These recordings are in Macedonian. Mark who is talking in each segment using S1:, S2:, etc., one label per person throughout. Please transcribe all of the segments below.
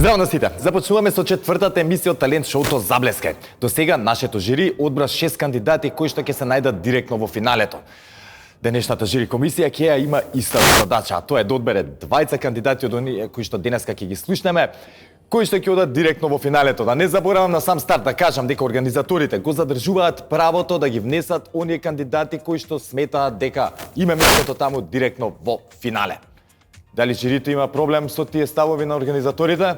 S1: Здраво на сите! Започнуваме со четвртата емисија од Талент шоуто Заблеска. До сега нашето жири одбра 6 кандидати кои што ќе се најдат директно во финалето. Денешната жири комисија ќе ја има иста задача, а тоа е да одбере двајца кандидати од оние кои што денеска ќе ги слушнеме, кои што ќе одат директно во финалето. Да не заборавам на сам старт да кажам дека организаторите го задржуваат правото да ги внесат оние кандидати кои што сметаат дека има местото таму директно во финале. Дали жирито има проблем со тие ставови на организаторите?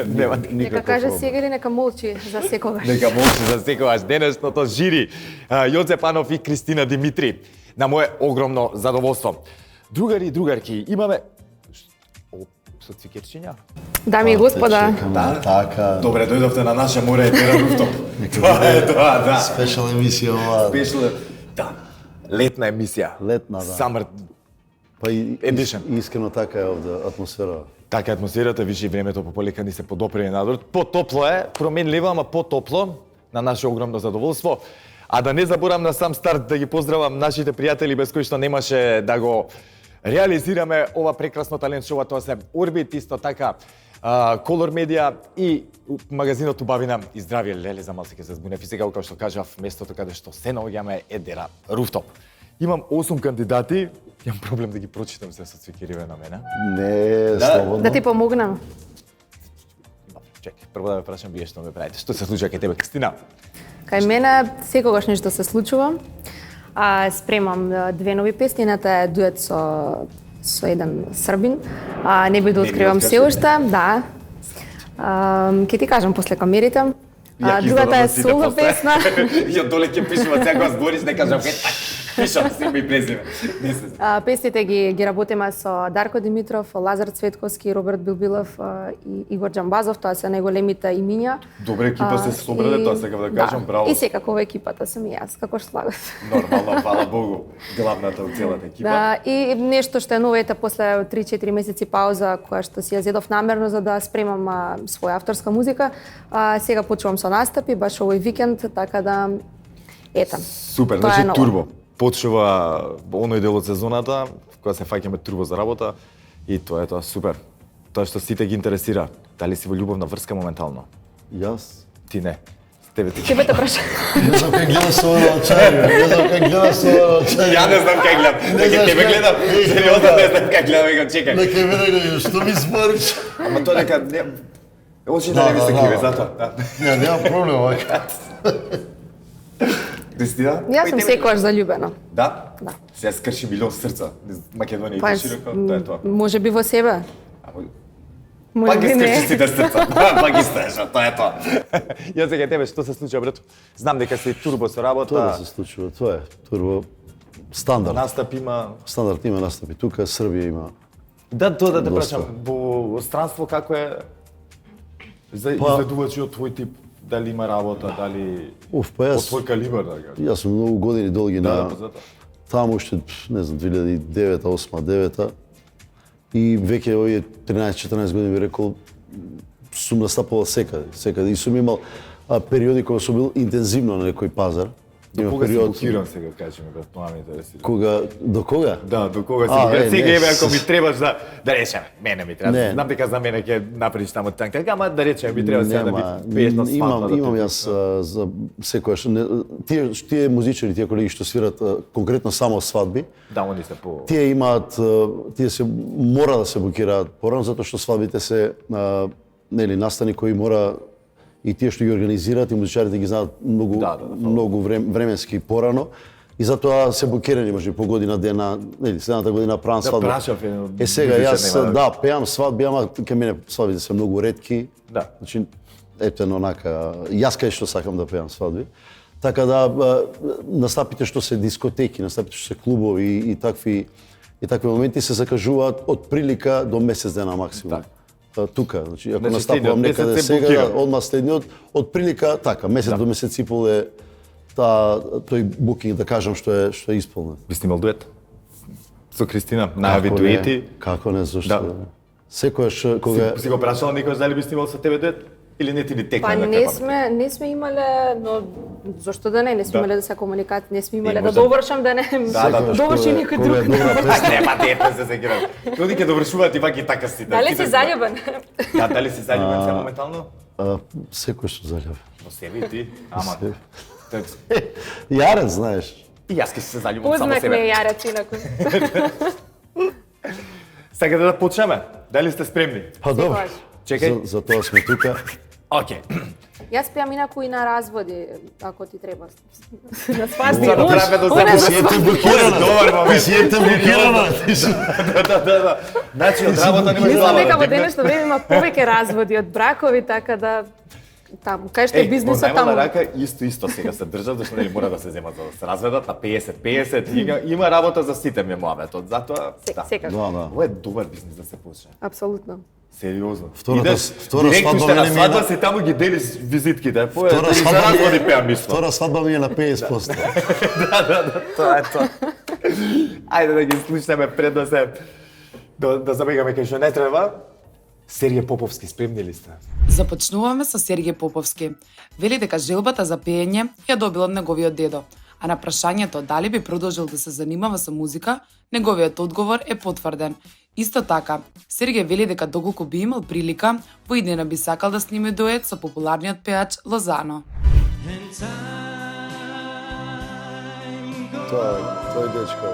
S1: Нема
S2: Нека каже сега или нека молчи за секогаш.
S1: Нека молчи за секогаш. Денешното жири Јоце Панов и Кристина Димитри. На мое огромно задоволство. Другари и другарки, имаме со цвикерчиња?
S2: Дами и господа,
S3: Така.
S1: Добре, дојдовте на наше море и Терануфтоп. Това е тоа, да.
S3: Спешал емисија ова.
S1: Спешал, да. Летна емисија.
S3: Летна, да.
S1: Summer
S3: Па и
S1: Edition.
S3: искрено така е овде атмосфера.
S1: Така атмосферата, више и времето пополека ни се подопре надвор. Потопло е, променливо, ама потопло, на наше огромно задоволство. А да не заборам на сам старт да ги поздравам нашите пријатели без кои што немаше да го реализираме ова прекрасно талент шоу, тоа се Орбит, исто така Color Media и магазинот Убавина и здравје леле за малце ќе се збунев и сега како што кажав, местото каде што се наоѓаме е Дера Руфтоп. Имам 8 кандидати, имам проблем да ги прочитам се со цвикериве на мене.
S3: Не, слободно.
S2: да ти помогнам.
S1: Чекай, прво да ме прашам вие што ме правите. Што се случува кај тебе, Кристина?
S2: Кај мене секогаш нешто се случува. Спремам две нови песни, едната е дует со еден србин. Не би да откривам се уште, да. Ќе ти кажам после камерите. Другата е соло песна.
S1: Ја доле ќе пишува сега збориш, не кажам пишам се ми презиме.
S2: Песните ги работиме со Дарко Димитров, Лазар Цветковски, Роберт Билбилов и Игор Џамбазов, тоа се најголемите имиња.
S1: Добре, екипа се собраде, тоа сега да кажам, браво.
S2: И секако во екипата сум и јас, како слагат.
S1: Нормално, фала Богу, главната од целата екипа.
S2: Да, и нешто што е ново, ете, после 3-4 месеци пауза, која што си ја зедов намерно за да спремам своја авторска музика, сега почувам со настапи, баш овој викенд, така да, ета.
S1: Супер,
S2: тоа
S1: значи
S2: е ново.
S1: турбо. Почува оној дел од сезоната, кога се фаќаме турбо за работа и тоа е тоа супер. Тоа што сите ги интересира. Дали си во љубовна врска моментално?
S3: Јас?
S1: Ти не. Тебе ти.
S2: Ќе ме те прашам.
S3: Не знам как гледа со ова очари, не знам как гледа со ова очари.
S1: Ја не знам как гледам. Дека
S3: знаеш
S1: тебе
S3: как-
S1: гледам. Сериозно не знам как гледам, веќе чекај.
S3: Нека ме најде, што ми збориш?
S1: Ама тоа дека не очи
S3: Да,
S1: да не ми се
S3: да,
S1: криве,
S3: да.
S1: затоа. Да.
S3: Не, нема проблем вака.
S1: Кристина?
S2: Јас сум секогаш заљубена.
S1: Да?
S2: Да.
S1: Се скрши милион срца. Македонија
S2: Па,
S1: и широко, тоа е тоа.
S2: може би во себе,
S1: Ама
S2: може
S1: пак ги
S2: би
S1: скрши
S2: не.
S1: сите срца. Пак ги стежа, тоа е тоа. Ја сега тебе што се случува, брато? Знам дека си турбо со
S3: Тоа
S1: работа.
S3: да се случува, тоа е. Турбо стандард.
S1: Настап има.
S3: Стандард има настапи. Тука Србија има.
S1: Да, тоа да те
S3: Доста.
S1: прашам. Во странство како е за
S3: Па-
S1: изведувачи од твој тип? Дали има работа, дали
S3: Па
S1: од
S3: јас,
S1: твој калибар, да кажам.
S3: јас сум многу години долги
S1: Да,
S3: на
S1: па затоа.
S3: таму уште, не знам, 2009, 8, 9 и веќе овие 13-14 години би рекол сум настапувал секаде и сум имал периоди кога сум бил интензивно на некој пазар.
S1: До кога си блокиран сега, кажи ми, брат, тоа ме интересира.
S3: Кога до кога?
S1: Да, до кога си
S3: А,
S1: блокиран?
S3: не,
S1: Сега
S3: не,
S1: еве ако
S3: с-
S1: ми требаш да речеме, мене ми треба.
S3: Не.
S1: Знам дека за мене ќе направиш таму танка, ама да речеме ми треба сега да
S3: Нема,
S1: би пејеш на
S3: имам,
S1: сватба. да
S3: имам
S1: те
S3: јас за секојаш тие музичари, тие колеги што свират конкретно само свадби,
S1: Да, они се по
S3: тие имаат тие се мора да се блокираат порано затоа што свадбите се нели настани кои мора и тие што ги организираат и музичарите ги знаат многу
S1: Да, да, да.
S3: многу временски порано и затоа се блокирани може по година дена, нели следната година правам свадба.
S1: прашав еден од
S3: Сега
S1: музичар
S3: јас
S1: нема
S3: да пеам свадби, ама кај мене свадбите се многу ретки.
S1: Да.
S3: Значи ете онака јас кај што сакам да пеам свадби. Така да настапите што се дискотеки, настапите што се клубови и такви моменти се закажуваат од прилика до месец дена максимум. Тука, значи ако
S1: Значи,
S3: настапувам
S1: следниот
S3: некаде
S1: месец се
S3: сега,
S1: блокира.
S3: одма следниот од прилика така, месец до месец и пол е тој букинг да кажам што е исполнет.
S1: Би снимал дует? Со Кристина, најави
S3: Како не,
S1: дуети.
S3: Како не, зашто?
S1: Да.
S3: Секојаш кога
S1: Си го прашал некојаш дали би снимал со тебе дует? Или не ти ни текна
S2: Па
S1: да
S2: не сме имале, но зошто да не сме имале да се комуникација, не сме имале да
S1: можда-
S2: довршам да не доврши некој друг.
S1: Нема дете се сегирам. Луѓе ќе довршуваат и вака и така сите.
S2: Дали си заљубен?
S1: Да, дали си заљубен се моментално?
S3: Секој што заљубен.
S1: Во себе и ти? Ама.
S3: Јарен, знаеш.
S1: И јас ќе се заљубам само
S2: Узнак
S1: себе.
S2: ме јарец инаку.
S1: Сакате да почнеме? Дали сте спремни?
S3: Па добро.
S2: Секогаш.
S1: Чекај.
S3: За тоа сме тука.
S1: Океј.
S2: Јас спијам инаку и на разводи, ако ти треба. На свадби.
S1: Зара треба да
S3: Сиете блокирана.
S1: Добар момент.
S3: Сиете блокирана.
S1: Да. Значи од работа нема
S2: Мислам дека во
S1: да
S2: денешно време има повеќе разводи од бракови, така да таму, кај што е бизнисот таму.
S1: рака исто сега се држат, зашто нели мора да се земат за да се разведат на 50-50. Има работа за сите ми муабетот. Затоа
S2: Секако.
S3: Да.
S1: Ова е добар бизнис да се почне.
S2: Апсолутно.
S1: Сериозно.
S3: Втора
S1: директно
S3: свадба
S1: уште на
S3: мене ми е
S1: свадба
S3: на-
S1: се таму ги делиш визитките.
S3: Втора
S1: За
S3: свадба ми е-
S1: разводи пеа мислам.
S3: Втора свадба ми е на 50%.
S1: Тоа е тоа. Ајде да ги слушнеме пред да се да забегаме кај што не треба. Сергеј Поповски, спремни ли сте?
S4: Започнуваме со Сергеј Поповски. Вели дека желбата за пеење ја добил од неговиот дедо, а на прашањето дали би продолжил да се занимава со музика, неговиот одговор е потврден. Исто така, Сергеј вели дека доколку би имал прилика, во иднина би сакал да сними дует со популарниот пеач Лозано.
S3: Тој дечко.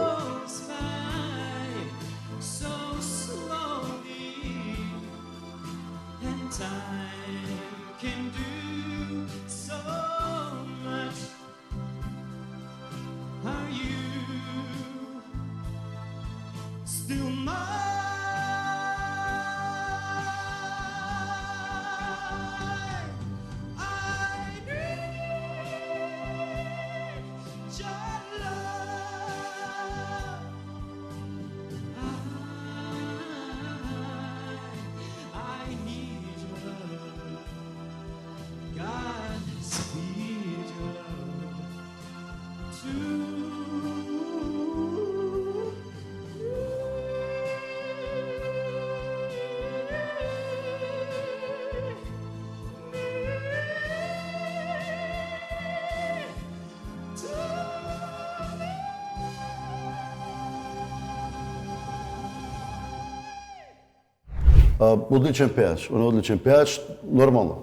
S3: Одличен пеач, он е одличен пеач, нормално.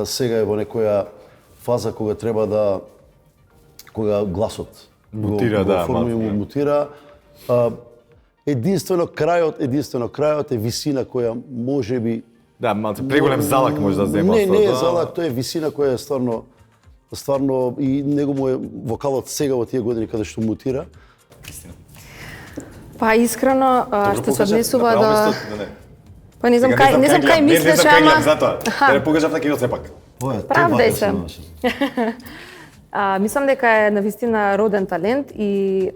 S3: Сега е во некоја фаза кога треба да кога гласот
S1: Мутира, да,
S3: формула му мутира. Единствено крајот е висина која можеби
S1: Да, малце преголем залак може да зема.
S3: Не е залак, тоа е висина која е стварно и него му е вокалот сега во тие години каде што мутира.
S2: Па искрено, што се однесува до Па не знам
S1: Сега
S2: кај мислиш,
S1: Не
S2: ама
S1: знам затоа. Да не покажав на киот сепак.
S2: Правдај се. Мислам дека е навистина роден талент и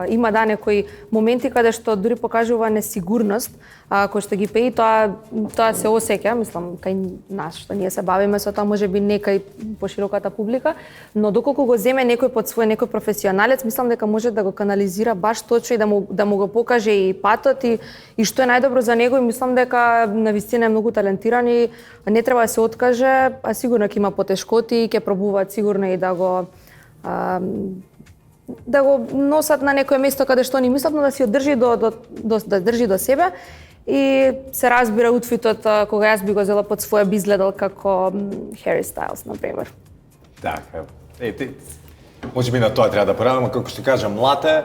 S2: има некои моменти каде што дури покажува несигурност, кој што ги пее, тоа се осеќа, мислам, кај нас што ние се бавиме со тоа, можеби не кај пошироката публика, но доколку го земе некој под свој некој професионалец, мислам дека може да го канализира баш точно и да му го покаже и патот и што е најдобро за него и мислам дека навистина е многу талентиран и не треба да се откаже, а сигурно ќе има потешкоти и ќе пробуваат сигурно и да го носат на некое место каде што не мислат, но да си одржи да држи до себе и се разбира утфитот кога јас би го зела под своја би изгледал како Harry Styles, например.
S1: Така, ти можеби на тоа треба да порадиме, како што кажа, млад е,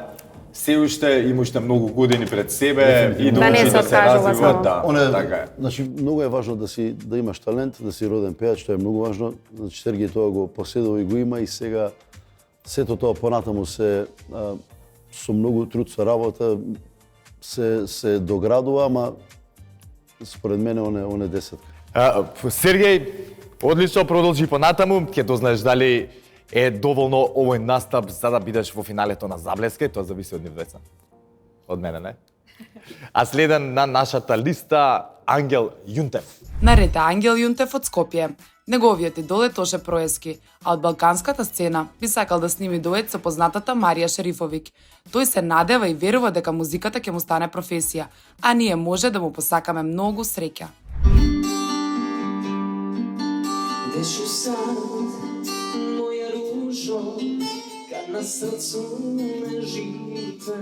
S1: се уште има уште многу години пред себе и
S2: Да не
S1: учи
S2: се
S1: да се
S2: откажува
S1: развива,
S2: само.
S1: да, така е.
S3: Значи многу е важно да имаш талент, да си роден пеач, тоа е многу важно. Значи Сергеј тоа го поседува и го има и сега сето тоа понатаму се со многу труд, со работа се доградува, ама според мене он е десетка.
S1: Сергеј, одлично продолжи понатаму, ќе дознаеш дали е доволно овој настап за да бидеш во финалето на Заблеске, тоа зависи од нив деца. Од мене, не? А следен на нашата листа Ангел Јунтев.
S4: Наред е Ангел Јунтев од Скопје. Неговиот идол е Тоше Проески, а од балканската сцена би сакал да сними дует со познатата Марија Шерифовик. Тој се надева и верува дека музиката ќе му стане професија, а ние може да му посакаме многу среќа.
S5: Беше сад, моја ружо, kad na srcu ležite.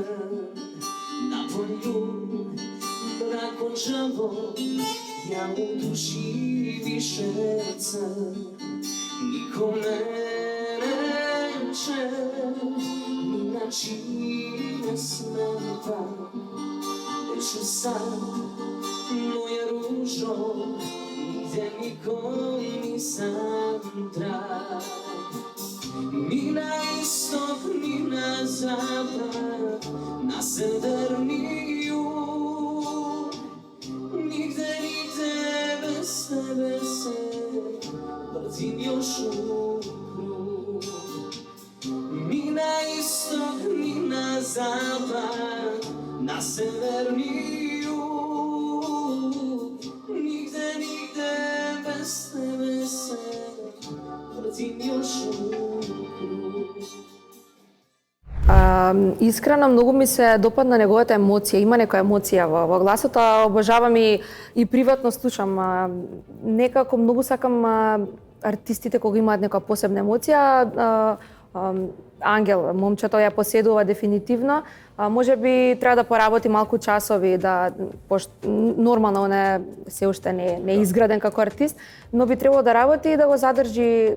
S5: Na polju brakončavo, ja u duši više nikome neće, ni na čine smeta. Беше sad, moja ružo, nigde nikom nisam trag. Ni na istok, ni na zapad, na sever, ni jug. Nigde bez tebe se vrtim još u krug. Ni na istok, ni na zapad, na sever, ni jug. Nigde bez tebe se vrtim još u krug.
S2: Искрено многу ми се допадна неговата емоција, има некоја емоција во гласот, а обожавам и приватно слушам. Некако многу сакам артистите кога имаат некоја посебна емоција. Ангел, момчето ја поседува дефинитивно. Може би треба да поработи малку часови, нормално он е се уште не е изграден како артист, но би требало да работи и да го задржи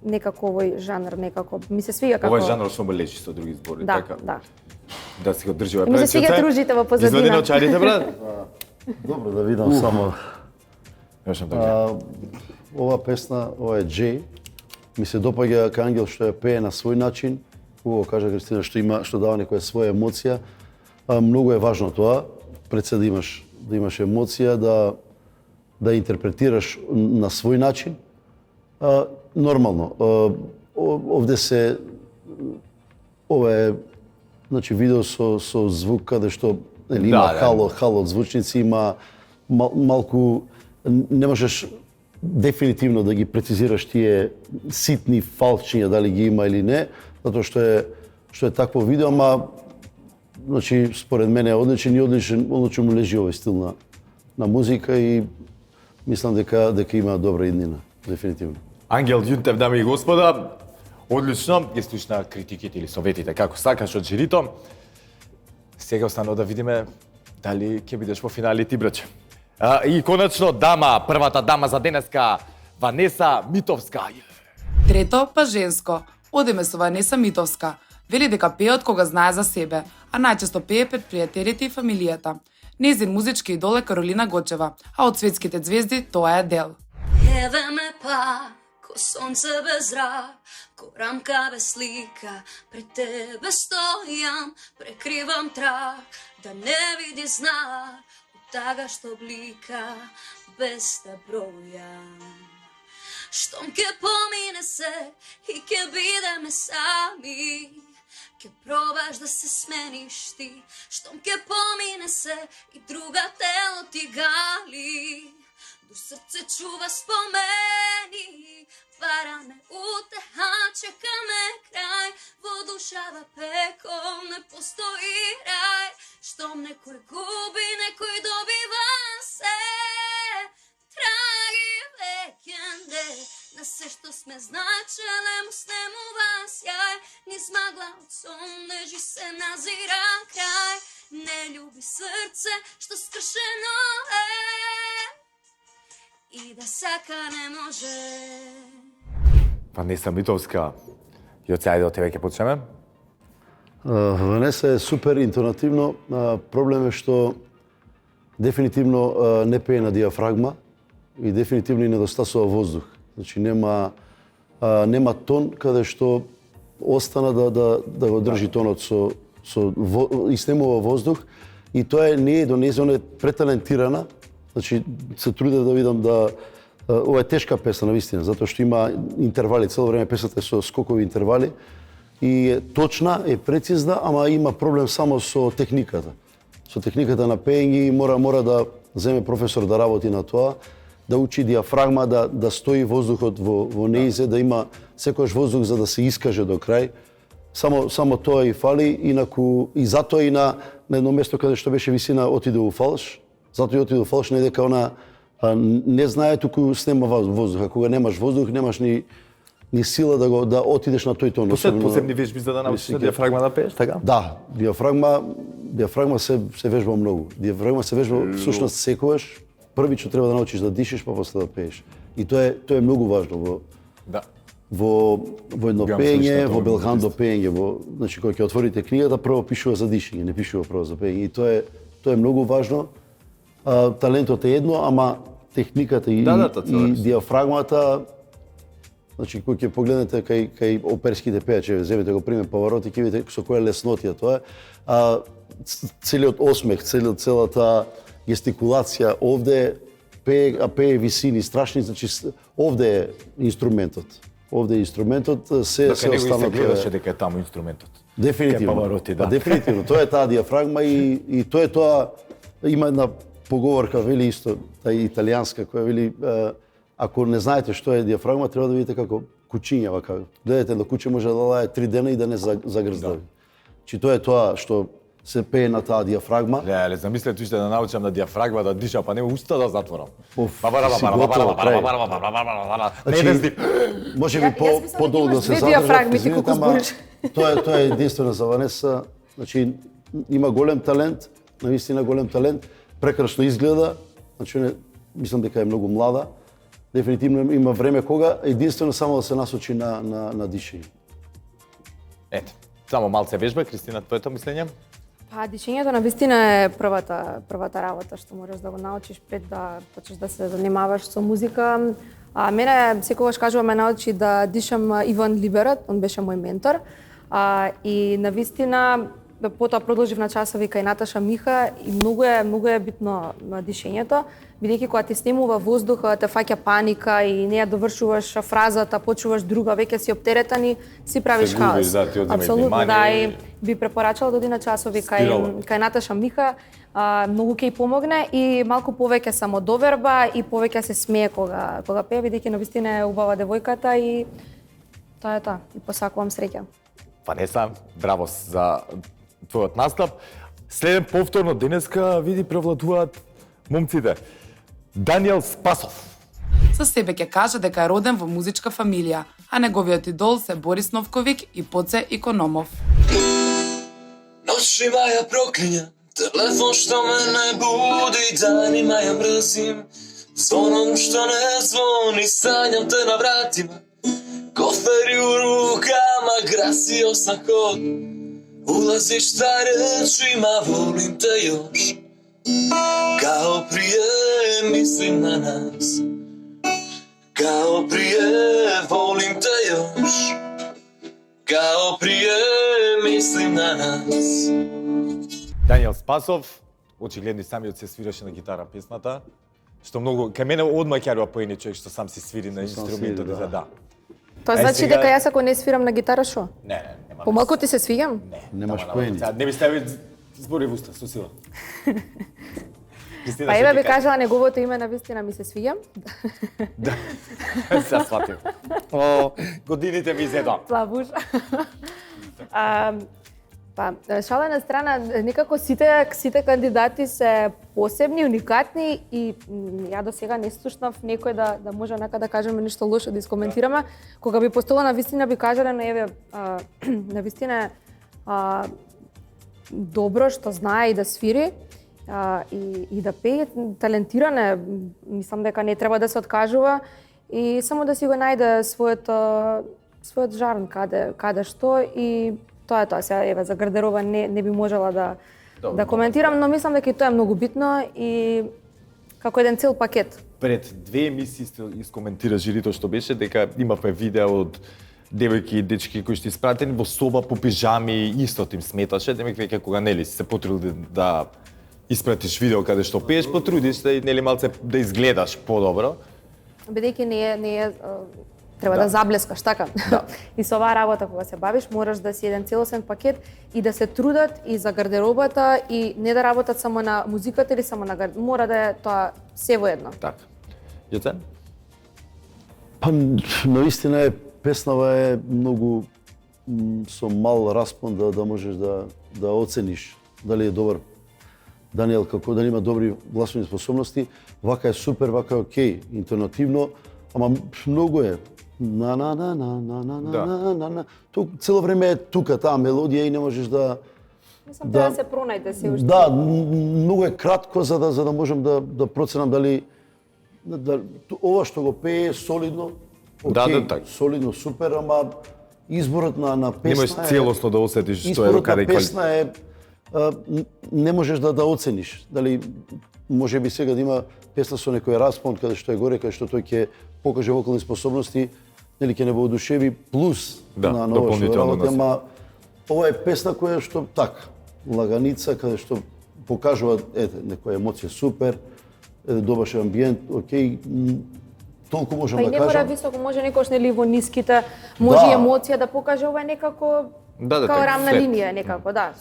S2: некако овој жанр, некако ми се свига како
S1: Овој жанр што ме лечи со други збори,
S2: да,
S1: така.
S2: Да.
S1: Да си го држи овој
S2: Ми се свига ружите во позадина.
S1: Извади наочарите, брат.
S3: Добро да видам само. Ова песна, ова е Джей. Ми се допаѓа кај Ангел што ја пее на свој начин. Убаво кажа Кристина што дава некоја своја емоција. Многу е важно тоа, пред се да имаш емоција, да интерпретираш на свој начин. Нормално. Овде ова е видео со звук каде што има хало од звучници, има малку не можеш дефинитивно да ги прецизираш тие ситни фалчиња дали ги има или не, затоа што е такво видео, ама според мене е одличен и одлично му лежи овој стил на музика и мислам дека има добра иднина, дефинитивно.
S1: Ангел Ѓунтев, дами и господа, одлично, ги слушна критиките или советите како сакаш од жирито. Сега останува да видиме дали ќе бидеш во финале ти, браче. И конечно првата дама за денеска, Ванеса Митовска.
S4: Трето, па женско. Одиме со Ванеса Митовска. Вели дека пее од кога знае за себе, а најчесто пее пред пријателите и фамилијата. Нејзин музички идол е Каролина Гочева, а од светските звезди тоа е Дел.
S6: Еве ме пак, ко сонце без рак, ко рамка без слика, пред тебе стојам, прекривам трак, да не види знак, тага што блика, без те бројам. Штом ке помине се и ке бидеме сами, ке пробаш да се смениш ти. Штом ке помине се и друга тело ти гали, до срце чува спомени, вара ме утеха, чека ме крај, во душава пекол не постои рај. Штом некој губи, некој добива се. Драги векенде, на се што сме значеле му снемува сјај. Низ магла од сон лежи се назира крај. Не љуби срце што скршено е и да сака не може.
S1: Ванеса Митовска, Јоце, ајде од тебе ќе почнеме.
S3: Ванеса е супер интонативно. Проблем е што дефинитивно не пее на диафрагма и дефинитивно и недостасува воздух. Значи нема тон каде што остана да го држи тонот и снемува воздух и тоа не е до нејзе, она е преталентирана. Значи се трудев да видам ова е тешка песна навистина, затоа што има интервали, цело време песната е со скокови интервали и е точна, е прецизна, ама има проблем само со техниката. Со техниката на пеење и мора да земе професор да работи на тоа, да учи диафрагма, да стои воздухот во нејзе, да има секојаш воздух за да се искаже до крај. Само тоа и фали, инаку и затоа и на едно место каде што беше висина отиде у фалш. Затоа и отиде у фалш, не дека она не знае туку снема воздух. А кога немаш воздух, немаш ни сила да отидеш на тој тон.
S1: Посебни
S3: особено-
S1: вежби за да научиш на
S3: Мислам,
S1: диафрагма да пееш, така?
S3: Да, диафрагма се вежба многу. Диафрагма се вежба всушност секогаш првично треба да научиш да дишиш, па после да пееш. И тоа е многу важно
S1: Да.
S3: во едно
S1: Имам
S3: пење,
S1: слушна
S3: во
S1: тоа,
S3: белхандо пење, значи кога ќе отворите книгата, прво пишува за дишење, не пишува прво за пење. И тоа е многу важно. Талентот е едно, ама техниката и диафрагмата, значи кога ќе погледнете кај оперските пејачи, земете го пример Павароти, ќе видите со која леснотија тоа е. Целиот осмех, целата гестикулација овде пее висини страшни, значи овде е инструментот. Овде е инструментот, се
S1: Дека него и се
S3: останат
S1: гледаше дека е таму инструментот.
S3: Дефинитивно.
S1: Ке Павароти, да.
S3: Дефинитивно, тоа е таа диафрагма и тоа е тоа. Има една поговорка, вели исто, тај италијанска, која вели ако не знаете што е диафрагма, треба да видите како кучиња, вака. Гледате на куче може да лае 3 дена и да не загрздави. Чи тоа е тоа што се пее на таа диафрагма.
S1: Леле, замислете уште да научам на диафрагма да дишам, па нема уста да затворам.
S3: Си готово,
S1: Не безди.
S3: Може би
S2: Јас мислам
S3: подолго
S2: дека
S3: да се
S2: имаш две
S3: задржат,
S2: диафрагми, ти
S3: извинете,
S2: колку
S3: ама
S2: збориш.
S3: Тоа е единствено за Ванеса. Значи има голем талент, навистина голем талент, прекрасно изгледа, значи мислам дека е многу млада. Дефинитивно има време кога единствено само да се насочи на дишење.
S1: Ете, само малце вежба, Кристина, твоето мислење?
S2: Па, дишењето на вистина е првата работа што можеш да го научиш пред да почнеш да се занимаваш со музика. Мене секогаш кажува ме научи да дишам Иван Либерат, он беше мој ментор. И на вистина потоа продолжив на часови кај Наташа Миха и многу е битно на дишењето, бидејќи кога ти снемува воздух, те фаќа паника и не ја довршуваш фразата, почуваш друга, веќе си оптеретан и си правиш
S1: Се губиш,
S2: хаос.
S1: да, ти одзема и
S2: Апсолутно,
S1: внимание.
S2: да, и би препорачала да оди на часови кај Наташа Миха, многу ќе ѝ помогне и малку повеќе самодоверба и повеќе се смее кога пее, бидејќи навистина е убава девојката и тоа е тоа. И посакувам среќа.
S1: Ванеса, браво за твојот настап. Следен повторно денеска, види, превладуваат момците. Даниел Спасов.
S4: За себе ќе каже дека е роден во музичка фамилија, а неговиот идол се Борис Новковик и Поце Икономов.
S5: Ночима ја проклиња, телефон што ме не буди, данима ја мрзим. Звоном што не звони, сањам те на вратима. Кофери у рукама, грасио сам ход. Улазиш са речима, волим те још. Као прие мислим на нас. Као прие волим те још. Као прие мислим на нас.
S1: Даниел Спасов, очигледно и самиот се свираше на гитара песната, што многу, кај мене одма ќарува поени човек што сам се свири на инструментот
S3: свири,
S1: за да.
S2: Тоа
S1: Ај,
S2: значи
S1: сега-
S2: дека јас ако не свирам на гитара шо?
S1: Не, нема.
S2: Помалку ти се свигам?
S3: Немаш
S1: Тама,
S3: поени.
S1: сега, не ми стави збори в уста, со сила. Кристина,
S2: Па
S1: што
S2: еве
S1: ти
S2: би
S1: кажеш?
S2: кажала неговото име на вистина ми се свигам.
S1: Да. Сега сватив. О, годините ми изедо.
S2: Слабуш. Па, шала на страна, некако сите кандидати се посебни, уникатни и ја до сега не слушнав некој да може онака да кажеме нешто лошо, да искоментираме. Кога би постола на вистина би кажале, но еве, на вистина добро што знае и да свири и да пее, талентиран е, мислам дека не треба да се откажува и само да си го најде својот жарн каде што и тоа е тоа. Сега еве за гардероба не би можела да коментирам, но мислам дека и тоа е многу битно и како еден цел пакет.
S1: Пред 2 емисии сте искоментира жирито што беше дека имавме видео од девојки и дечки кои што испратени во соба по пижами, исто им сметаше, демек веќе кога нели се потрудил да испратиш видео каде што пееш, потрудиш се и нели малце да изгледаш подобро.
S2: Бидејќи не е треба да заблескаш, така?
S1: Да.
S2: И со оваа работа кога се бавиш, мораш да си еден целосен пакет и да се трудат и за гардеробата и не да работат само на музиката или само на мора да е тоа се воедно.
S1: Така. Јоцен?
S3: Па, наистина е, песнава е многу со мал распон да можеш да оцениш дали е добар Даниел како дали има добри гласовни способности, вака е супер, вака е окей, интонативно, ама многу е на. Тоа цело време е тука таа мелодија и не можеш да
S2: Мислам да се пронајде се уште.
S3: Да, многу е кратко за да можам да проценам дали ова што го пее солидно, окей,
S1: така.
S3: солидно, супер, ама изборот на песна
S1: Немаш целосно да осетиш што е
S3: изборот
S1: каде
S3: на песна е не можеш да оцениш. Дали може би сега да има песна со некој распон каде што е горе, каде што тој ќе покаже вокални способности, нели ќе не воодушеви плюс на ова што работи, ама ова е песна која што така лаганица, каде што покажува некоја емоција супер, добаш амбиент, окей, толку можам да кажам.
S2: Па и не мора високо, може некош нели во ниските, може и емоција да покаже, ова е некако као рамна линија некако, да.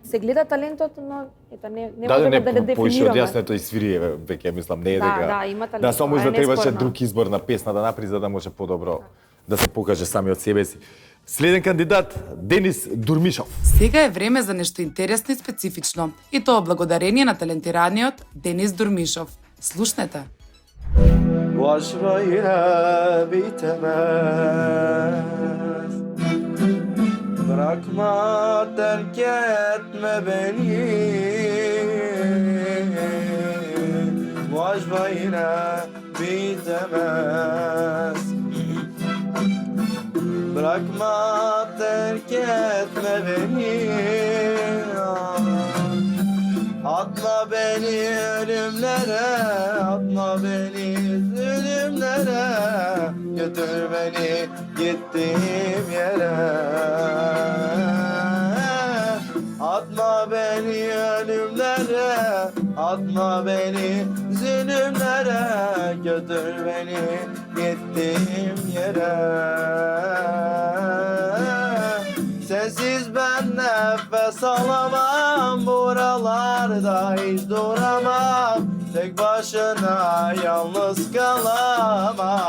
S2: Се гледа талентот, но ета не можеме да не
S1: поише од
S2: дефинираме.
S1: јасно и свири веќе мислам не е дека.
S2: Да, има талент.
S1: Да, само можда требаше
S2: неспорно.
S1: друг избор на песна да направи за да може подобро да се покаже сами од себе си. Следен кандидат Денис Дурмишов.
S4: Сега е време за нешто интересно и специфично, и тоа благодарение на талентираниот Денис Дурмишов. Слушнете.
S7: Başvayına bitemez. Bırakma, terk etme beni. Başvayına bitemez. Bırakma, terk etme beni. Atma beni ölümlere, atma beni zulümlere, götür beni gittiğim yere. Atma beni ölümlere, atma beni zulümlere, götür beni gittiğim yere. Sensiz ben nefes alamam, buralarda hiç duramam. Tek başına yalnız kalamam.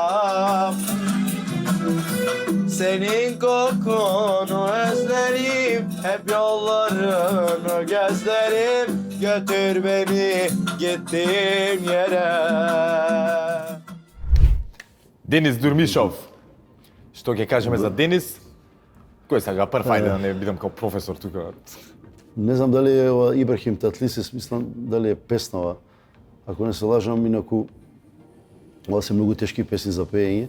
S7: Senin kokunu özlerim, hep yollarını gözlerim. Götür beni gittiğim yere.
S1: Денис Дурмишов. Што ќе кажеме за Денис? Кој сега прв, ајде да не бидам као професор тука.
S3: Не знам дали е ова Ибрахим Татлисис, мислам дали е песнава. Ако не се лажам, инаку ова се многу тешки песни за пеење.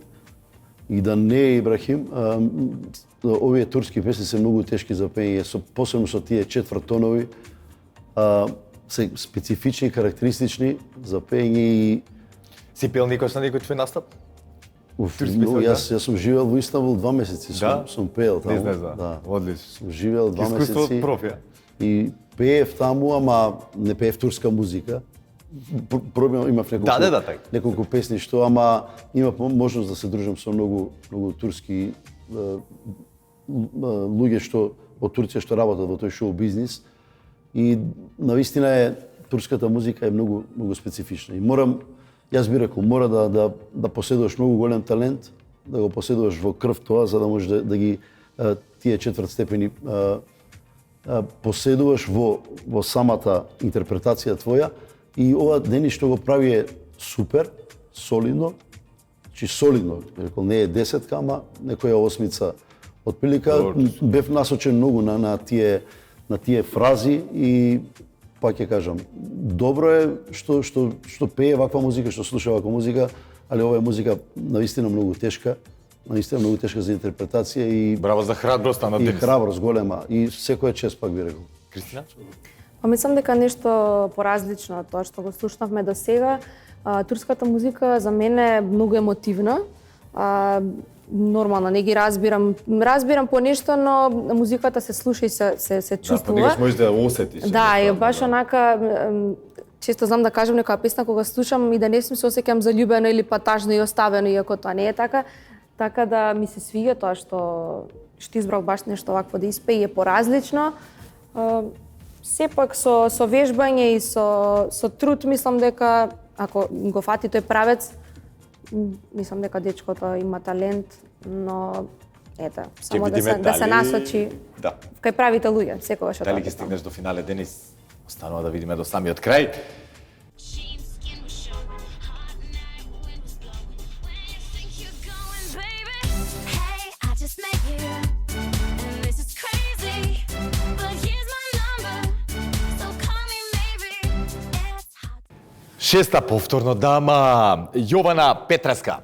S3: И да не е Ибрахим, овие турски песни се многу тешки за пеење, посебно со тие четвртонови, се специфични, карактеристични за пеење и
S1: Си пел никош на некој твој настап?
S3: Јас сум живеел во Истанбул 2 месеци, сум пеел таму.
S1: Не знам,
S3: да.
S1: Одлично.
S3: Сум живеел 2
S1: Искуство
S3: месеци.
S1: од профија.
S3: И пеев таму, ама не пеев турска музика. Пробам, имав неколку песни што, ама имав можност да се дружам со многу турски луѓе што од Турција што работат во тој шоу бизнис. И навистина е турската музика е многу специфична. И јас би рекол, мора да поседуваш многу голем талент, да го поседуваш во крв тоа, за да можеш да ги тие четврт степени поседуваш во самата интерпретација твоја. И ова Денис што го прави е супер, солидно, солидно, рекол, не е десетка, ама некоја осмица. Отприлика бев насочен многу на тие фрази и па ќе кажам, добро е што пее ваква музика, што слуша ваква музика, али ова е музика навистина многу тешка за интерпретација и
S1: Браво за храброста на
S3: и
S1: Денис.
S3: храброст голема и секоја чест пак би рекол.
S1: Кристина?
S2: Па мислам дека нешто поразлично од тоа што го слушнавме до сега. Турската музика за мене е многу емотивна. Нормално, не ги разбирам. Разбирам по нешто, но музиката се слуша и се чувствува.
S1: Да, можеш да осетиш.
S2: Да, и баш онака, често знам да кажам некоја песна кога слушам и да не се осеќам заљубено или па тажно и оставено, иако тоа не е така. Така да ми се свиѓа тоа што избрал баш нешто вакво да испее и е поразлично. Сепак со вежбање и со труд мислам дека ако го фати тој правец, мислам дека дечкото има талент, но само да се насочи кај правите луѓе, секогаш од
S1: Дали
S2: тоа.
S1: ќе стигнеш до финале, Денис? Останува да видиме до самиот крај.
S6: Sheepskin was showing, hot night wind was blowing. Where you think you're going, baby? Hey, I just met you, and this is crazy. But here's my number, so call me maybe. It's hot.
S1: Шеста повторно дама, Јована Петреска.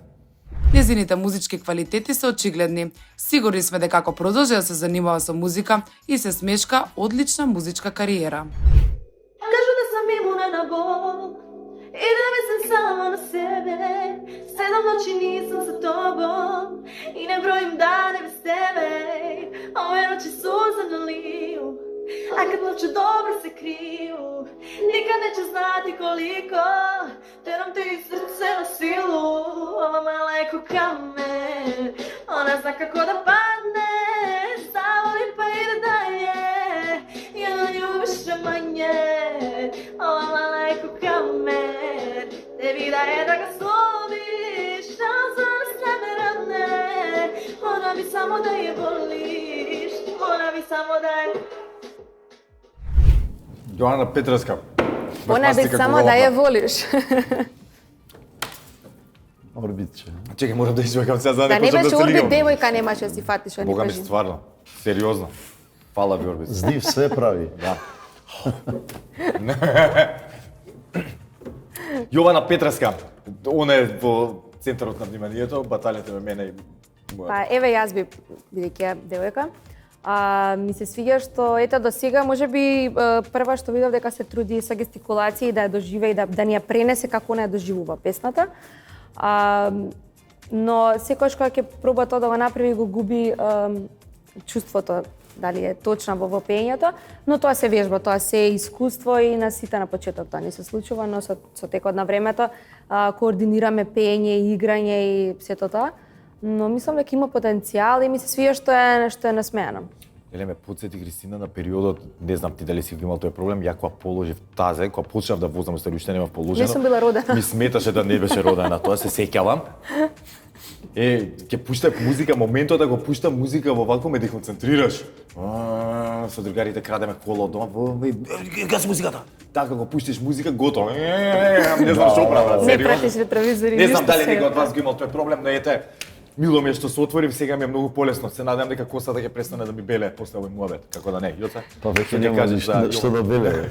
S4: Незините музички квалитети се очигледни. Сигурни сме дека ако продолжи да се занимава со музика и се смешка, одлична музичка кариера.
S8: Kažu da sam imuna bol I da mislim samo na sebe 7 noći nisam sa tobom I ne brojim dane bez tebe Ove noći suze naliju A kad noće dobro se kriju Nikad neće znati koliko Teram te iz srce na silu Ova mala je ko kamen Ona zna kako da padne Stavoli pa ide dalje Ja na nju više manje Ova mala je ko kamen Tebi da je da ga sloviš Šansa nas ne radne Ona bi samo da je voliš Ona bi samo da je
S7: Јована Петреска.
S2: Она би само да ја волиш.
S3: Орбитче.
S1: Чекај, морам да извикам сега за
S2: Да не
S1: некој
S2: беше
S1: се
S2: орбит
S1: лигам.
S2: девојка, немаше да си фатиш, а не
S1: Бога ми
S2: кажи.
S1: стварно, сериозно. Фала ви, Орбит.
S3: Здив све прави.
S1: Да. Јована Петреска, она е во центарот на вниманието, баталјата ме мене и моја.
S2: Па еве јас би бидејќи ја девојка. Ми се свиѓа што ете до сега можеби прва што видов дека се труди со гестикулација и да ја доживее и да ни ја пренесе како она ја доживува песната. Но секогаш кога ќе проба тоа да го направи го губи чувството дали е точна во пеењето, но тоа се вежба, тоа се е искуство и на сите на почеток тоа не се случува, но со текот на времето координираме пеење и играње и сето тоа. Но мислам дека има потенцијал и ми се свија што е насмеано.
S1: Еле ме подсети Кристина на периодот, не знам ти дали си го имал тој проблем, ја кога положив тазе, кога почнав да возам, устари уште немав положено.
S2: Не сум била родена.
S1: Ми сметаше да не беше родена, тоа се сеќавам. Ќе пуштам музика, моментот да го пуштам музика во вако ме деконцентрираш. Со другарите крадеме кола од дома, гаси музиката. Така го пуштиш музика, готово. Не знам што правам,
S2: Не
S1: сериозно.
S2: пратиш ретровизори.
S1: Не знам
S2: ништо
S1: дали
S2: сега.
S1: некој од вас го имал тој проблем, но ете, мило ми е што се отворив, сега ми е многу полесно. Се надевам дека косата ќе престане да ми беле после овој муабет, како да не, Јоце?
S3: Па веќе
S1: Што ќе
S3: нема
S1: кажеш за
S3: што да беле.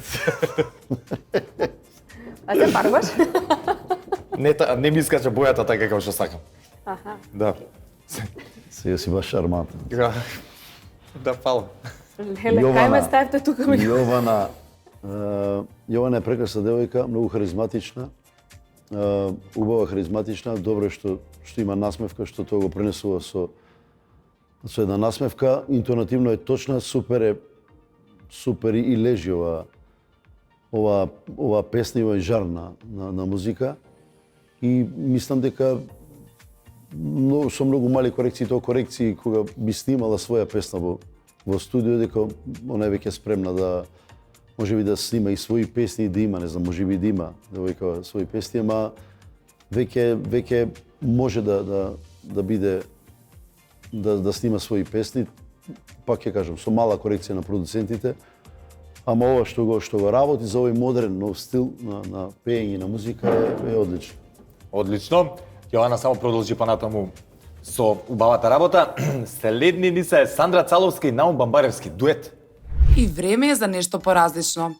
S2: А се фарбаш?
S1: Не ми искача бојата така како што сакам.
S2: Аха.
S1: Да.
S3: Сега си баш шармантен.
S1: Да, фала.
S2: Леле, кај ме ставите тука ми?
S3: Јована е прекрасна девојка, многу харизматична. Убава харизматична, добро е што има насмевка, што тоа го пренесува со една насмевка, интонативно е точна, супер и лежи ова песна и овој жар на музика. И мислам дека со многу мали корекции, тоа корекции кога би снимала своја песна во студио, дека она е веќе спремна да можеби да снима и своји песни, да има, не знам, можеби да има девојка своји песни, ама веќе може да биде да снима своји песни. Пак ќе кажам, со мала корекција на продуцентите, ама ова што го работи за овој модерен нов стил на пеење на музика е одлично.
S1: Одлично. Јована само продолжи понатаму со убавата работа. Следни ни се Сандра Цаловска и Наум Бамбаревски дует.
S4: И време е за нешто поразлично.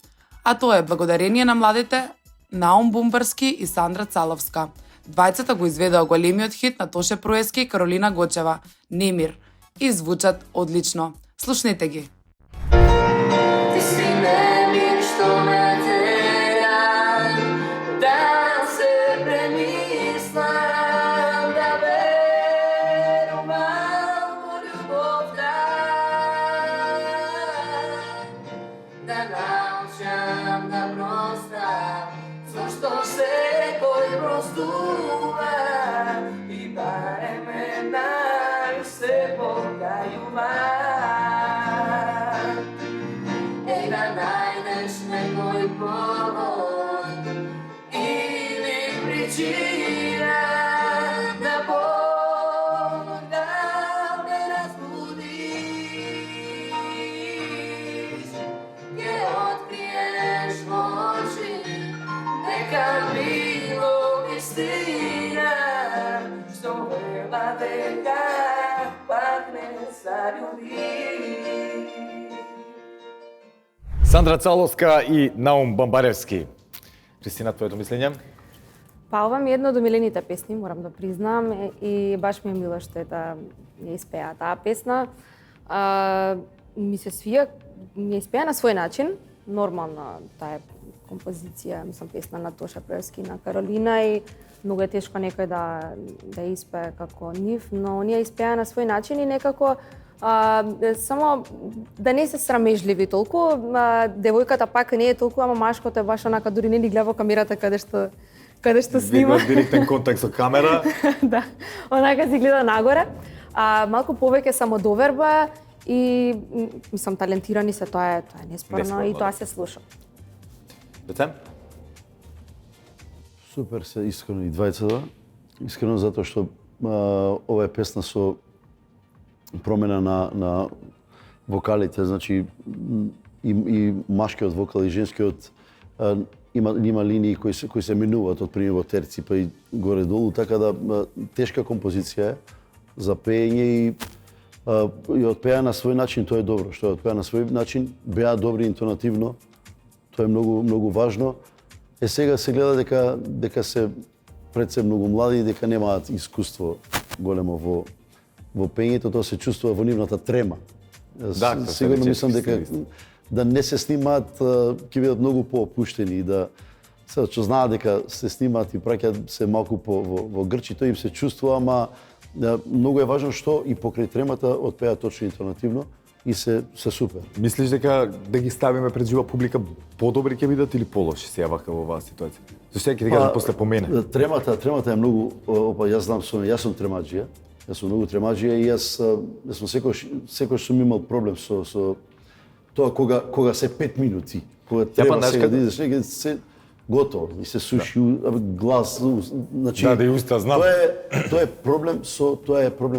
S4: А тоа е благодарение на младите Наум Бумбарски и Сандра Цаловска. Двајцата го изведоа големиот хит на Тоше Проески и Каролина Гочева, Немир. И звучат одлично. Слушнете ги.
S8: Ти си немир што ме тера да се премислам, да верувам во љубовта, да научам да простам зашто секој простува и барем една се покајува. Да најдеш некој повод или причина да Бог да ме разбудиш, ќе открием
S1: Сандра Цаловска и Наум Бамбаревски. Кристина, твоето мислење?
S2: Па ова ми е една од омилените песни, морам да признам, и баш ми е мило што ја испеа таа песна. Ми се свија, ми ја испеа на свој начин, нормално таа е композиција, мислам песна на Тоша Преевски и на Каролина и многу е тешко некој да испее како нив, но оние испеа на свој начин и некако само да не се срамежливи толку, девојката пак не е толку, ама машкото е баш онака, дури не ни гледа во камерата каде што снима.
S1: Директен контакт со камера.
S2: Да, онака си гледа нагоре. Малку повеќе самодоверба и мислам талентирани се, тоа е неспорно и тоа се слуша.
S1: Дете?
S3: Супер се искрено и двајцата. Искрено затоа што ова е песна со промена на вокалите, значи и машкиот вокал и женскиот има линии кои се менуваат од пример во терци па и горе долу, така да тешка композиција е за пеење и отпеа на свој начин, тоа е добро, што отпеа на свој начин, беа добри интонативно, тоа е многу важно. Сега се гледа дека се пред се многу млади и дека немаат искуство големо во пењето, тоа се чувствува во нивната трема.
S1: Да,
S3: сигурно мислам дека да не се снимаат ќе бидат многу поопуштени и да што знаат дека се снимаат и праќаат се малку во грчи, тоа им се чувствува, ама многу е важно што и покрај тремата отпеа точно интонативно и се супер.
S1: Мислиш дека да ги ставиме пред жива публика подобри ќе бидат или полоши се вака во оваа ситуација? Зашто ќе ти кажам после по мене?
S3: Тремата е многу, јас знам, јас сум тремаџија. Јас сум многу тремаџија и јас сум секој сум имал проблем со тоа кога се 5 минути, кога треба сега да идеш, се готово, и се суши глас, значи
S1: да и уста, знам.
S3: Тоа е проблем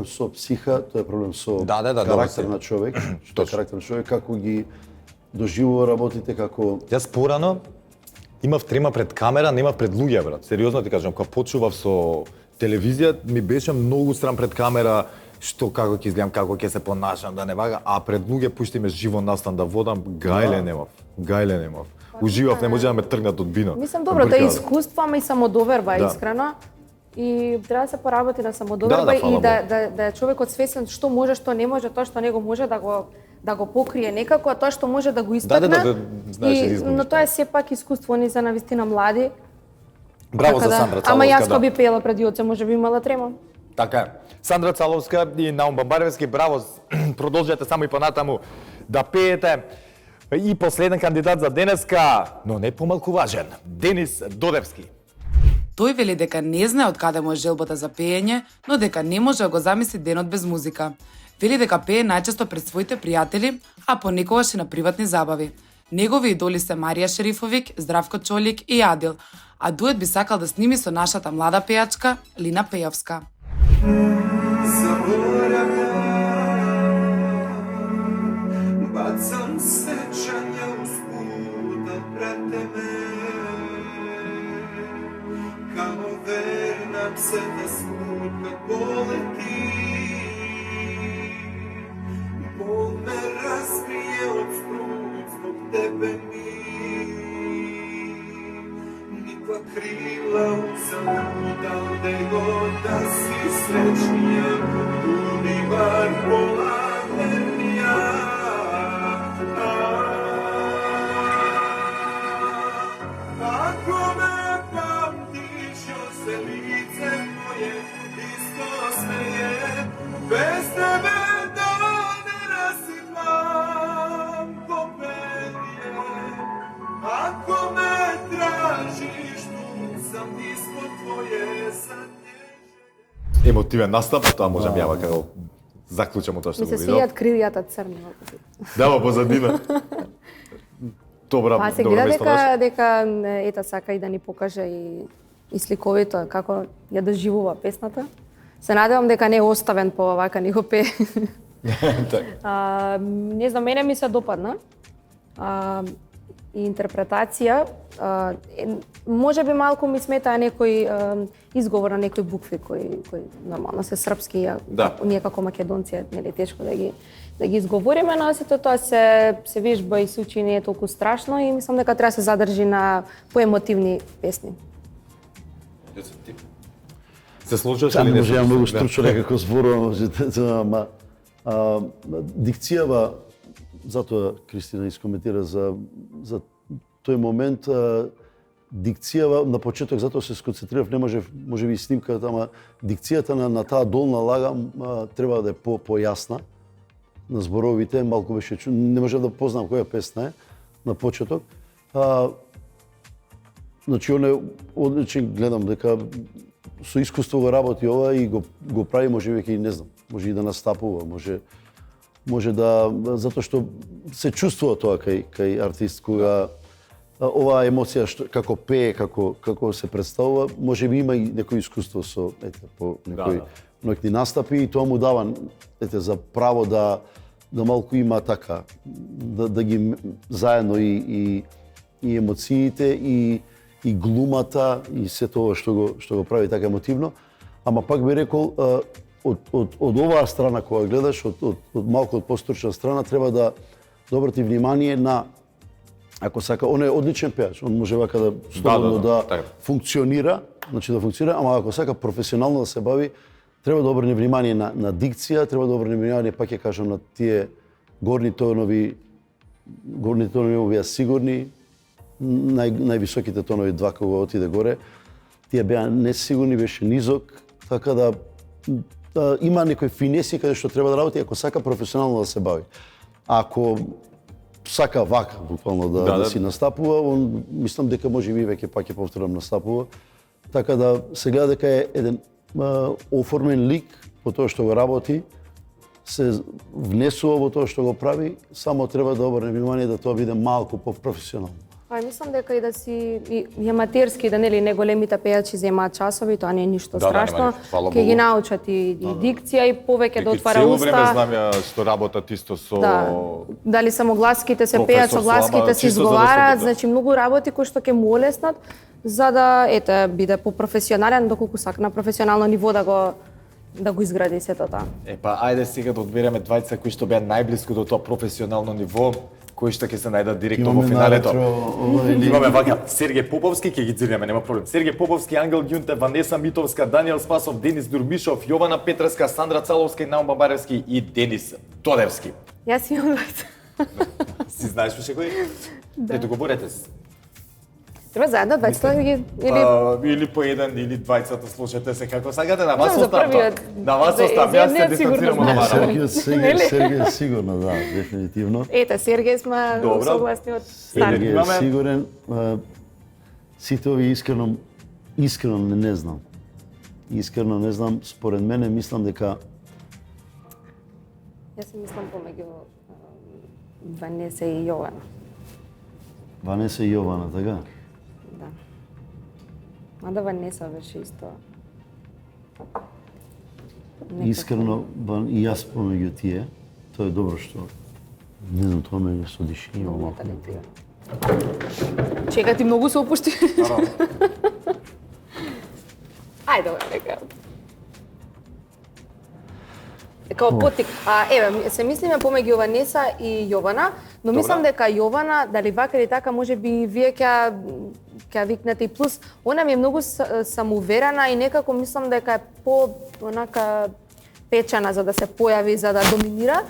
S3: со психа, тоа е проблем со карактер на човек, што е карактер на човек, како ги доживува работите, како
S1: Јас порано имав трема пред камера, немав пред луѓе, брат. Сериозно ти кажам, кога почував со телевизија, ми беше многу страм пред камера, што како ќе изгледам, како ќе се понашам, да не вага, а пред луѓе пушти ме живо настан да водам, гајле немав. Уживав, не може да ме тргнат од бино.
S2: Мислам, добро, тоа е искуство, ама и самодоверба, искрено. И треба да се поработи на самодоверба и да е човекот свесен што може, што не може, тоа што не го може да го покрие некако, а тоа што може да го истакне. Но тоа е сепак искуство, они се навистина млади.
S1: Браво за Сандра Цаловска.
S2: Ама јас кога би пеела преди оце, може би имала трема.
S1: Така е. Сандра Цаловска и Наум Бамбаревски, браво, продолжете само и понатаму да пеете. И последен кандидат за денеска, но не помалку важен, Денис Додевски.
S4: Тој вели дека не знае од каде му е желбата за пеење, но дека не може да го замисли денот без музика. Вели дека пее најчесто пред своите пријатели, а понекогаш и на приватни забави. Негови идоли се Марија Шерифовик, Здравко Чолик и Адил, а дует би сакал да сними со нашата млада пејачка Лина Пејовска.
S9: Bacam sećanja usputa pred tebe, kao verna pseta svud kad poleti. Bol me razbije od sprud zbog tebe mi, nikla krila uzaluda, gde god da si srećnija, budi bar pola vernija. Ako me pamtiš, još se lice moje isto smeje, bez tebe da ne rasipam kopelje. Ako me tražiš, tu sam ispod tvoje zadnje želje.
S1: Емотивен настап, тоа можам ја како заклучам тоа што го
S2: видов. Ми се
S1: видов.
S2: свијат крилјата црни.
S1: Да, во позадина. Добра,
S2: па се гледа дека ета сака и да ни покаже и сликовито како ја доживува песната. Се надевам дека не е оставен по вака ни го пее. Не знам, мене ми се допадна. И интерпретација, може би малку ми сметаа некој изговор на некои букви кои нормално се српски, ние како македонци нели тешко да да ги изговориме на сето тоа се вежба и се учи, не е толку страшно и мислам дека треба да се задржи на поемотивни песни.
S1: Се сложуваш
S3: Та
S1: или
S3: не
S1: не?
S3: може ја многу
S1: Да.
S3: стручно некако зборувам, можете, ама дикцијава, затоа Кристина искоментира за тој момент, дикцијава на почеток, затоа се сконцентрирав, не може би снимката, ама дикцијата на таа долна лага треба да е појасна на зборовите, малку беше не можев да познам која песна е на почеток. Значи, он е одличен, гледам дека со искуство го работи ова и го прави, може веќе и не знам, може и да настапува, може да, затоа што се чувствува тоа кај артист кога оваа емоција како пее, како се представува, може би има и некој искуство со по некои ноќни настапи и тоа му дава за право да малку има така да ги заедно и емоциите и глумата и се тоа што го прави така емотивно, ама пак би рекол од оваа страна кога гледаш, од малку од постручна страна, треба да обрати внимание на, ако сака, он е одличен пеач, он може вака да слободно да функционира, значи да функционира, ама ако сака професионално да се бави, треба да обрне внимание на дикција, треба да обрне внимание, пак ќе кажам, на тие горни тонови овие сигурни, највисоките тонови два кога отиде горе, тие беа несигурни, беше низок, така да има некои финеси каде што треба да работи, ако сака професионално да се бави. Ако сака вака, буквално да си настапува, он мислам дека може би веќе пак ќе повторам настапува, така да се гледа дека е еден оформен лик по тоа што го работи, се внесува во тоа што го прави, само треба да обрне внимание да тоа биде малку по-професионално.
S2: Мислам дека и да си и аматерски, да нели не големите пејачи земаат часови, тоа не е ништо страшно. Ќе ги научат и дикција и повеќе да отвара уста.
S1: Цело време знам ја што работат исто со
S2: дали само гласките се пеат, со гласките се изговараат, значи многу работи кои што ќе му олеснат за да биде попрофесионален, доколку сака на професионално ниво да го изгради сето тоа.
S1: Ајде сега да одбереме двајца кои што беа најблиску до тоа професионално ниво, кои што ќе се најдат директно во финалето. Имаме вака Сергеј Поповски, ќе ги цитираме, нема проблем. Сергеј Поповски, Ангел Ѓунте, Ванеса Митовска, Даниел Спасов, Денис Дурбишов, Јована Петреска, Сандра Цаловска, Наум Бабаревски и Денис Тодевски.
S2: Јас имам двајца.
S1: Си знаеш уште кои? Ето го борете се.
S2: Треба заедно двајцата
S1: или по еден или двајцата, слушате се како сакате, на вас оставам тоа. На вас оставам, јас се дистанцирам од ова.
S3: Сергеј е сигурно, да, дефинитивно.
S2: Сергеј сме согласни од старт.
S3: Сергеј е сигурен. Сите ови искрено не знам. Искрено не знам, според мене мислам дека
S2: Јас мислам помеѓу Ванеса и Јована.
S3: Ванеса и Јована, така?
S2: Да. Мада Ванеса беше исто.
S3: Искрено, и јас помеѓу тие, тоа е добро што не знам, тоа ме со дишење малку.
S2: Чека, ти многу се опушти. Ајде, нека. Као потик. Се мислиме помеѓу Ванеса и Јована, но мислам дека Јована, дали вака или така, може би вие ќе викнете и плюс, она ми е многу самоуверена и некако мислам дека е онака печена за да се појави, за да доминира.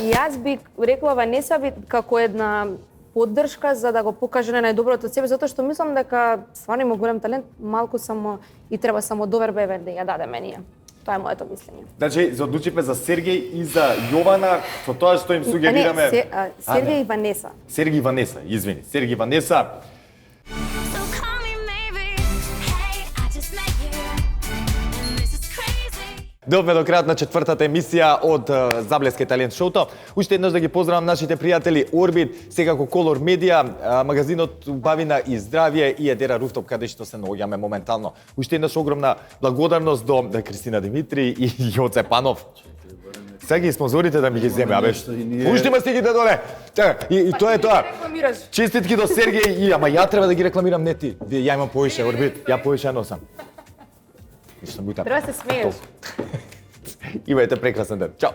S2: И јас би рекла Ванеса како една поддршка за да го покаже на најдоброто од себе, затоа што мислам дека стварно има голем талент, малку само и треба само доверба да ја даде менија. Тоа е моето мислење.
S1: Значи, се одлучивме за Сергеј и за Јована, со тоа што им сугерираме...
S2: Сергеј и Ванеса.
S1: Сергеј и Ванеса, извини. Сергеј и Ванеса. Довме до крајот на четвртата емисија од Заблеска талент шоуто. Уште еднаш да ги поздравам нашите пријатели Орбит, секако Колор Медија, магазинот Убавина и здравје и Едера Руфтоп, каде што се наоѓаме моментално. Уште еднаш огромна благодарност до Кристина Димитри и Јоце Панов. Сега ги спонзорите да ми ги земе, Уште ма стигите доле. И тоа е тоа. Честитки до Сергеј ама ја треба да ги рекламирам, не ти. Ја имам повише Орбит, ја повише носам.
S2: Треба да се смееш.
S1: Имајте прекрасен ден. Чао!